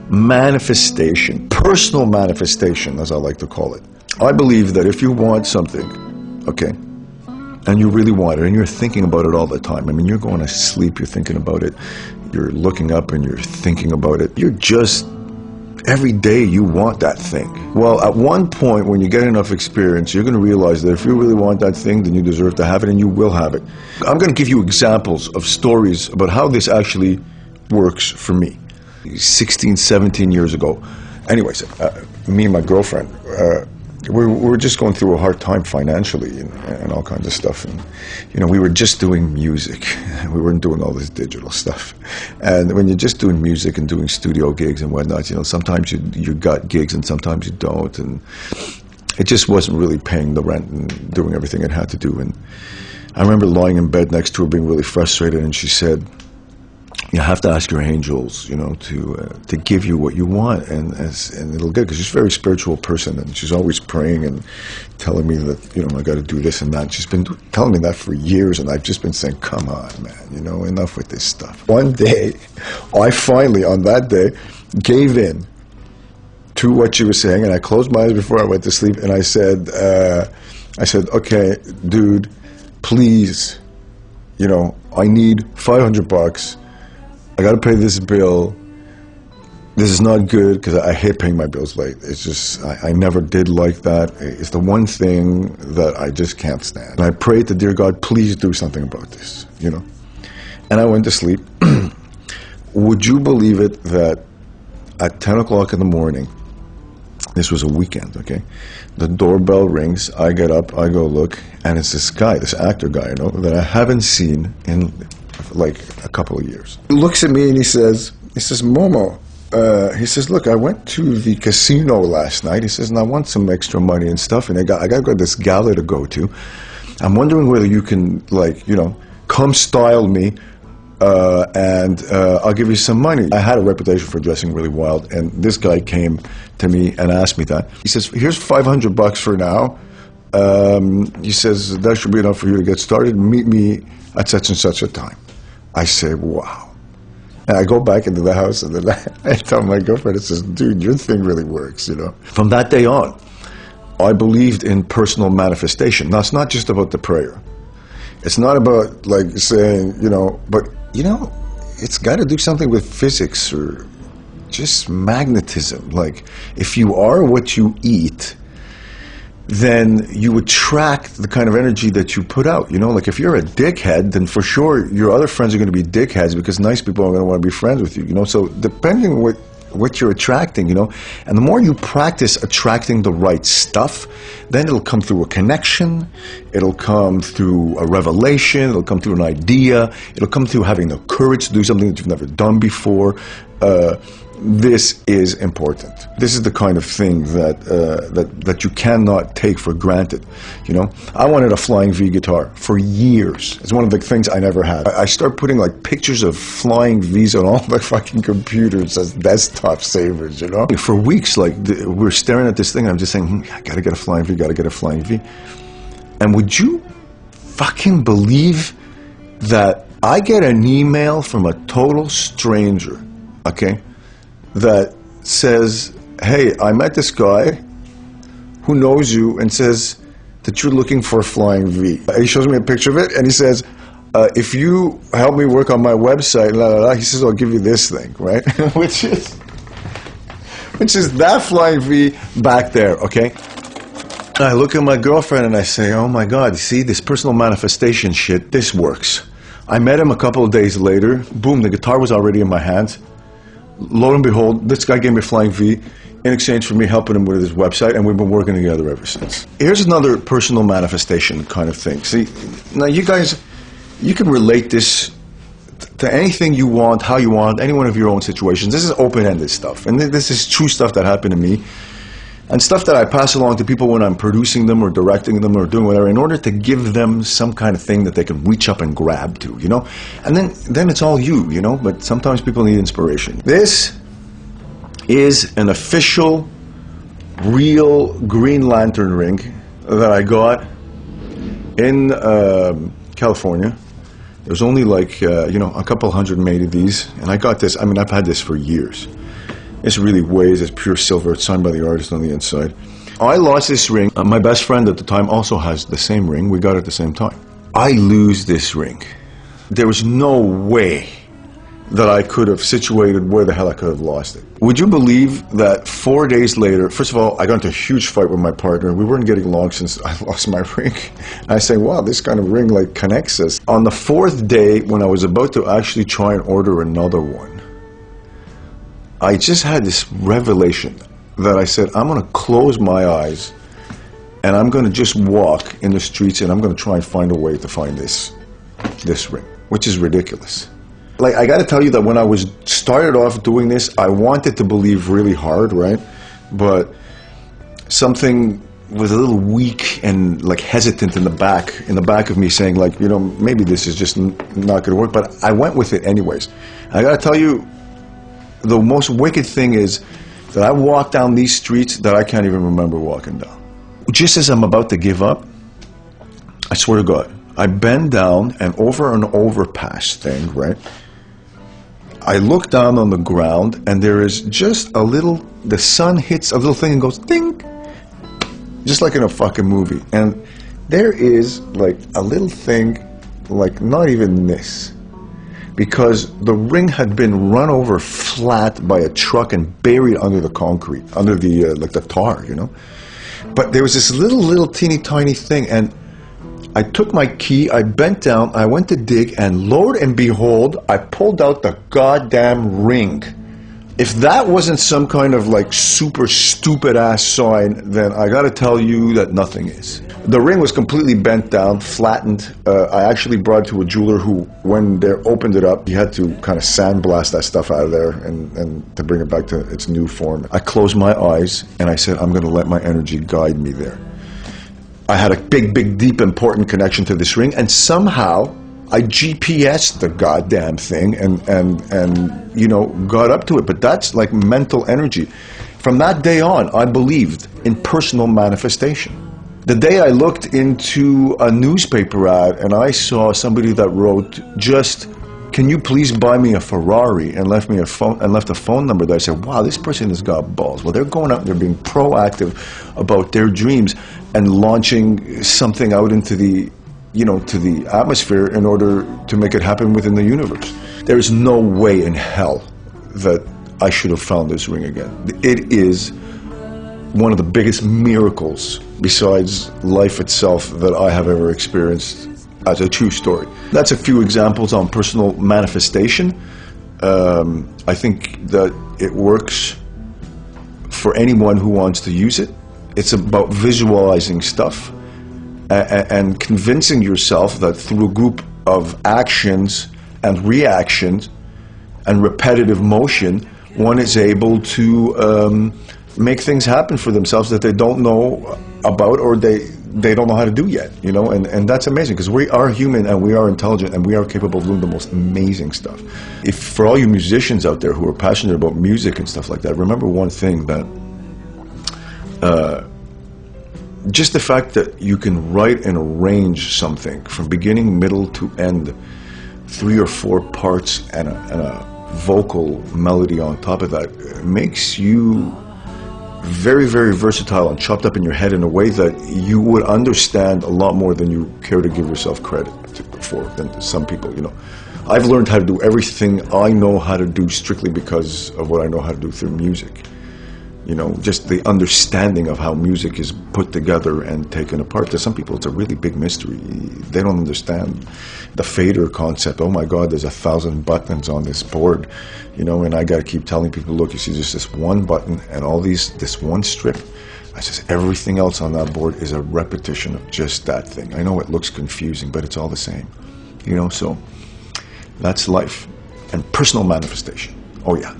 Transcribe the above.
manifestation, personal manifestation, as I like to call it. I believe that if you want something, okay, and you really want it, and you're thinking about it all the time. I mean, you're going to sleep, you're thinking about it, you're looking up and you're thinking about it. You're just, every day you want that thing. Well, at one point, when you get enough experience, you're going to realize that if you really want that thing, then you deserve to have it, and you will have it. I'm going to give you examples of stories about how this actually works for me. 16, 17 years ago. Anyways, me and my girlfriend, we were just going through a hard time financially and all kinds of stuff. And, you know, we were just doing music. We weren't doing all this digital stuff. And when you're just doing music and doing studio gigs and whatnot, you know, sometimes you got gigs and sometimes you don't. And it just wasn't really paying the rent and doing everything it had to do. And I remember lying in bed next to her being really frustrated, and she said, you have to ask your angels, you know, to give you what you want, and it'll get, because she's a very spiritual person, and she's always praying and telling me that, you know, I got to do this and that. She's been telling me that for years, and I've just been saying, come on, man, you know, enough with this stuff. One day, I finally, on that day, gave in to what she was saying, and I closed my eyes before I went to sleep, and I said, okay, dude, please, you know, I need $500. I got to pay this bill. This is not good, because I hate paying my bills late. It's just, I never did like that. It's the one thing that I just can't stand. And I prayed to dear God, please do something about this, you know. And I went to sleep. Would you believe it that at 10 o'clock in the morning, this was a weekend, okay, the doorbell rings, I get up, I go look, and it's this guy, this actor guy, you know, that I haven't seen in like a couple of years. He looks at me and he says, Momo, he says, look, I went to the casino last night. He says, and I want some extra money and stuff, and I got this gala to go to. I'm wondering whether you can, like, you know, come style me, and I'll give you some money. I had a reputation for dressing really wild, and this guy came to me and asked me that. He says, here's $500 for now. He says, that should be enough for you to get started. Meet me at such and such a time. I say, wow. And I go back into the house, and then I tell my girlfriend, I says, dude, your thing really works, you know. From that day on, I believed in personal manifestation. Now, it's not just about the prayer. It's not about, like, saying, you know, but, you know, it's got to do something with physics or just magnetism. Like, if you are what you eat, then you attract the kind of energy that you put out, you know? Like, if you're a dickhead, then for sure your other friends are going to be dickheads, because nice people are going to want to be friends with you, you know? So depending on what you're attracting, you know, and the more you practice attracting the right stuff, then it'll come through a connection, it'll come through a revelation, it'll come through an idea, it'll come through having the courage to do something that you've never done before. This is important. This is the kind of thing that you cannot take for granted, you know? I wanted a flying V guitar for years. It's one of the things I never had. I start putting, like, pictures of flying Vs on all the fucking computers as desktop savers, you know? For weeks, like, we're staring at this thing, and I'm just saying, I gotta get a flying V, gotta get a flying V. And would you fucking believe that I get an email from a total stranger, okay, that says, hey, I met this guy who knows you and says that you're looking for a flying V. He shows me a picture of it, and he says, if you help me work on my website, la la la, he says, I'll give you this thing, right? which is that flying V back there, okay? I look at my girlfriend and I say, oh my God, see, this personal manifestation shit, this works. I met him a couple of days later, boom, the guitar was already in my hands. Lo and behold, this guy gave me a flying V in exchange for me helping him with his website, and we've been working together ever since. Here's another personal manifestation kind of thing. See, now you guys, you can relate this to anything you want, how you want, any one of your own situations. This is open-ended stuff, and this is true stuff that happened to me, and stuff that I pass along to people when I'm producing them or directing them or doing whatever, in order to give them some kind of thing that they can reach up and grab to, you know? And then it's all you know? But sometimes people need inspiration. This is an official, real Green Lantern ring that I got in California. There's only like, you know, a couple hundred made of these, and I got this, I mean, I've had this for years. This really weighs. It's pure silver. It's signed by the artist on the inside. I lost this ring. My best friend at the time also has the same ring. We got it at the same time. I lose this ring. There was no way that I could have situated where the hell I could have lost it. Would you believe that 4 days later, first of all, I got into a huge fight with my partner. We weren't getting along since I lost my ring. And I say, wow, this kind of ring like connects us. On the 4th day, when I was about to actually try and order another one, I just had this revelation that I said, I'm going to close my eyes and I'm going to just walk in the streets and I'm going to try and find a way to find this ring, which is ridiculous. Like, I got to tell you that when I was started off doing this, I wanted to believe really hard, right? But something was a little weak and like hesitant in the back of me saying like, you know, maybe this is just not going to work. But I went with it anyways. I got to tell you, the most wicked thing is that I walk down these streets that I can't even remember walking down. Just as I'm about to give up, I swear to God, I bend down and over an overpass thing, right? I look down on the ground and there is just a little, the sun hits a little thing and goes ding, just like in a fucking movie. And there is like a little thing, like not even this, because the ring had been run over flat by a truck and buried under the concrete, under the, like the tar, you know? But there was this little teeny tiny thing, and I took my key, I bent down, I went to dig, and lo and behold, I pulled out the goddamn ring. If that wasn't some kind of like super stupid ass sign, then I gotta tell you that nothing is. The ring was completely bent down, flattened. I actually brought it to a jeweler who, when they opened it up, he had to kind of sandblast that stuff out of there and to bring it back to its new form. I closed my eyes and I said, I'm gonna let my energy guide me there. I had a big, deep, important connection to this ring, and somehow I GPS'd the goddamn thing and you know, got up to it. But that's like mental energy. From that day on, I believed in personal manifestation. The day I looked into a newspaper ad and I saw somebody that wrote, just, can you please buy me a Ferrari, and left me a phone and left a phone number there, I said, wow, this person has got balls. Well, they're going out and they're being proactive about their dreams and launching something out into the, you know, to the atmosphere in order to make it happen within the universe. There is no way in hell that I should have found this ring again. It is one of the biggest miracles besides life itself that I have ever experienced as a true story. That's a few examples on personal manifestation. I think that it works for anyone who wants to use it. It's about visualizing stuff and convincing yourself that through a group of actions and reactions and repetitive motion, one is able to make things happen for themselves that they don't know about, or they don't know how to do yet, you know, and that's amazing, because we are human and we are intelligent and we are capable of doing the most amazing stuff. If for all you musicians out there who are passionate about music and stuff like that, remember one thing, that just the fact that you can write and arrange something from beginning, middle to end, 3 or 4 parts and a vocal melody on top of that, makes you very, very versatile and chopped up in your head in a way that you would understand a lot more than you care to give yourself credit for than some people, you know. I've learned how to do everything I know how to do strictly because of what I know how to do through music. You know, just the understanding of how music is put together and taken apart. To some people, it's a really big mystery. They don't understand the fader concept. Oh my God, there's 1,000 buttons on this board, you know, and I got to keep telling people, look, you see, there's this one button and all these, this one strip. I says, everything else on that board is a repetition of just that thing. I know it looks confusing, but it's all the same, you know. So that's life and personal manifestation. Oh yeah.